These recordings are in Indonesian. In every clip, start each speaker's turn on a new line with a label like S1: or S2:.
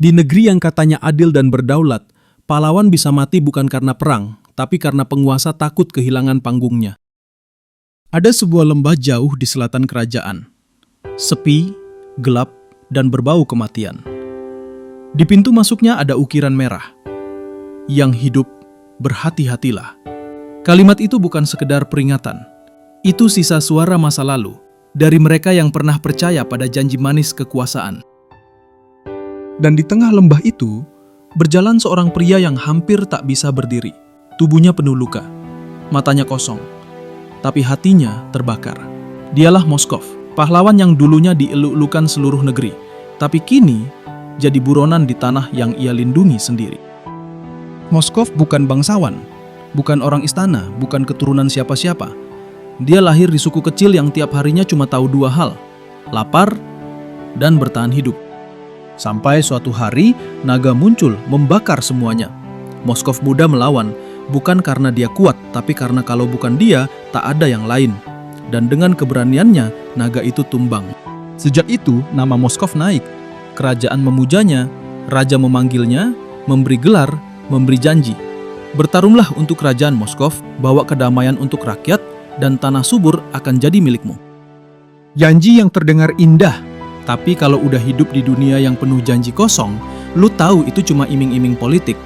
S1: Di negeri yang katanya adil dan berdaulat, pahlawan bisa mati bukan karena perang, tapi karena penguasa takut kehilangan panggungnya. Ada sebuah lembah jauh di selatan kerajaan. Sepi, gelap, dan berbau kematian. Di pintu masuknya ada ukiran merah. Yang hidup, berhati-hatilah. Kalimat itu bukan sekedar peringatan. Itu sisa suara masa lalu dari mereka yang pernah percaya pada janji manis kekuasaan. Dan di tengah lembah itu, berjalan seorang pria yang hampir tak bisa berdiri. Tubuhnya penuh luka, matanya kosong, tapi hatinya terbakar. Dialah Moskov, pahlawan yang dulunya dieluk-elukan seluruh negeri, tapi kini jadi buronan di tanah yang ia lindungi sendiri. Moskov bukan bangsawan, bukan orang istana, bukan keturunan siapa-siapa. Dia lahir di suku kecil yang tiap harinya cuma tahu dua hal, lapar dan bertahan hidup. Sampai suatu hari, naga muncul membakar semuanya. Moskov muda melawan, bukan karena dia kuat, tapi karena kalau bukan dia, tak ada yang lain. Dan dengan keberaniannya, naga itu tumbang. Sejak itu, nama Moskov naik. Kerajaan memujanya, raja memanggilnya, memberi gelar, memberi janji. Bertarunglah untuk kerajaan Moskov, bawa kedamaian untuk rakyat, dan tanah subur akan jadi milikmu. Janji yang terdengar indah, tapi kalau udah hidup di dunia yang penuh janji kosong, lu tahu itu cuma iming-iming politik.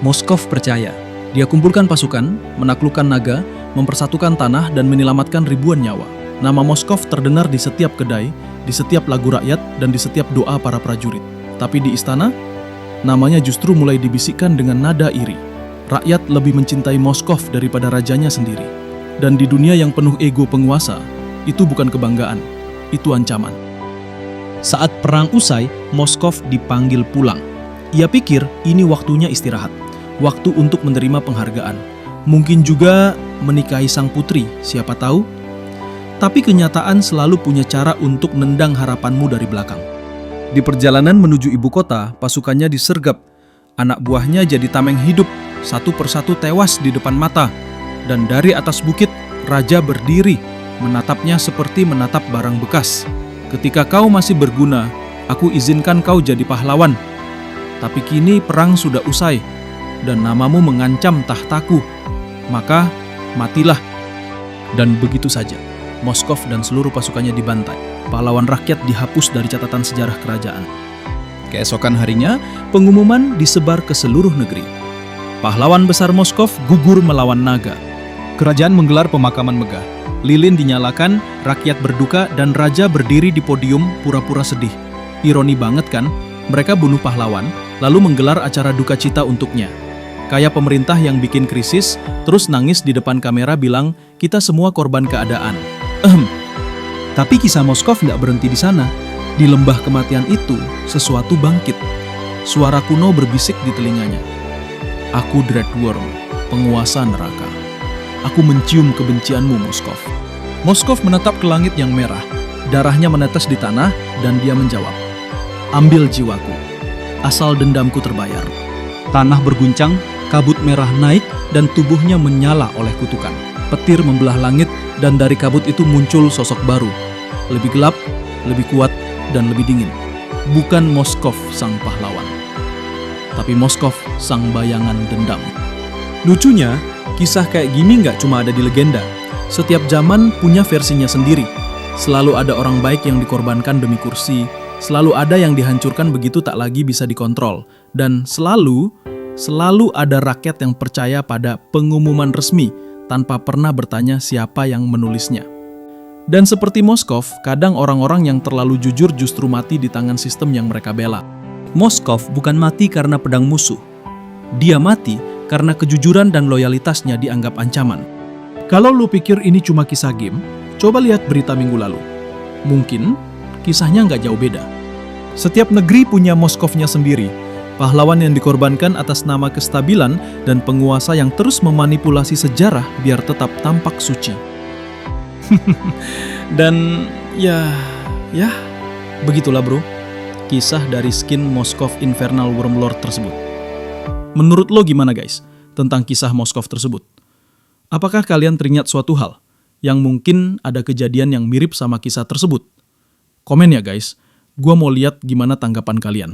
S1: Moskov percaya. Dia kumpulkan pasukan, menaklukkan naga, mempersatukan tanah, dan menyelamatkan ribuan nyawa. Nama Moskov terdengar di setiap kedai, di setiap lagu rakyat, dan di setiap doa para prajurit. Tapi di istana, namanya justru mulai dibisikkan dengan nada iri. Rakyat lebih mencintai Moskov daripada rajanya sendiri. Dan di dunia yang penuh ego penguasa, itu bukan kebanggaan, itu ancaman. Saat perang usai, Moskov dipanggil pulang. Ia pikir ini waktunya istirahat, waktu untuk menerima penghargaan. Mungkin juga menikahi sang putri, siapa tahu? Tapi kenyataan selalu punya cara untuk nendang harapanmu dari belakang. Di perjalanan menuju ibu kota, pasukannya disergap. Anak buahnya jadi tameng hidup, satu persatu tewas di depan mata. Dan dari atas bukit, raja berdiri, menatapnya seperti menatap barang bekas. Ketika kau masih berguna, aku izinkan kau jadi pahlawan. Tapi kini perang sudah usai, dan namamu mengancam tahtaku. Maka, matilah. Dan begitu saja, Moskov dan seluruh pasukannya dibantai. Pahlawan rakyat dihapus dari catatan sejarah kerajaan. Keesokan harinya, pengumuman disebar ke seluruh negeri. Pahlawan besar Moskov gugur melawan naga. Kerajaan menggelar pemakaman megah. Lilin dinyalakan, rakyat berduka, dan raja berdiri di podium pura-pura sedih. Ironi banget kan, mereka bunuh pahlawan, lalu menggelar acara duka cita untuknya. Kayak pemerintah yang bikin krisis, terus nangis di depan kamera bilang, kita semua korban keadaan. Tapi kisah Moskov nggak berhenti di sana. Di lembah kematian itu, sesuatu bangkit. Suara kuno berbisik di telinganya. Aku Dreadworm, penguasa neraka. Aku mencium kebencianmu, Moskov. Moskov menatap ke langit yang merah. Darahnya menetes di tanah, dan dia menjawab, ambil jiwaku, asal dendamku terbayar. Tanah berguncang, kabut merah naik, dan tubuhnya menyala oleh kutukan. Petir membelah langit, dan dari kabut itu muncul sosok baru. Lebih gelap, lebih kuat, dan lebih dingin. Bukan Moskov sang pahlawan, tapi Moskov sang bayangan dendam. Lucunya, kisah kayak gini nggak cuma ada di legenda. Setiap zaman punya versinya sendiri. Selalu ada orang baik yang dikorbankan demi kursi. Selalu ada yang dihancurkan begitu tak lagi bisa dikontrol. Dan selalu ada rakyat yang percaya pada pengumuman resmi tanpa pernah bertanya siapa yang menulisnya. Dan seperti Moskov, kadang orang-orang yang terlalu jujur justru mati di tangan sistem yang mereka bela. Moskov bukan mati karena pedang musuh. Dia mati karena kejujuran dan loyalitasnya dianggap ancaman. Kalau lu pikir ini cuma kisah game, coba lihat berita minggu lalu. Mungkin kisahnya nggak jauh beda. Setiap negeri punya Moskovnya sendiri. Pahlawan yang dikorbankan atas nama kestabilan dan penguasa yang terus memanipulasi sejarah biar tetap tampak suci. Dan ya, begitulah bro, kisah dari skin Moskov Infernal Wormlord tersebut. Menurut lo gimana guys, tentang kisah Moskov tersebut? Apakah kalian teringat suatu hal, yang mungkin ada kejadian yang mirip sama kisah tersebut? Komen ya guys, gua mau lihat gimana tanggapan kalian.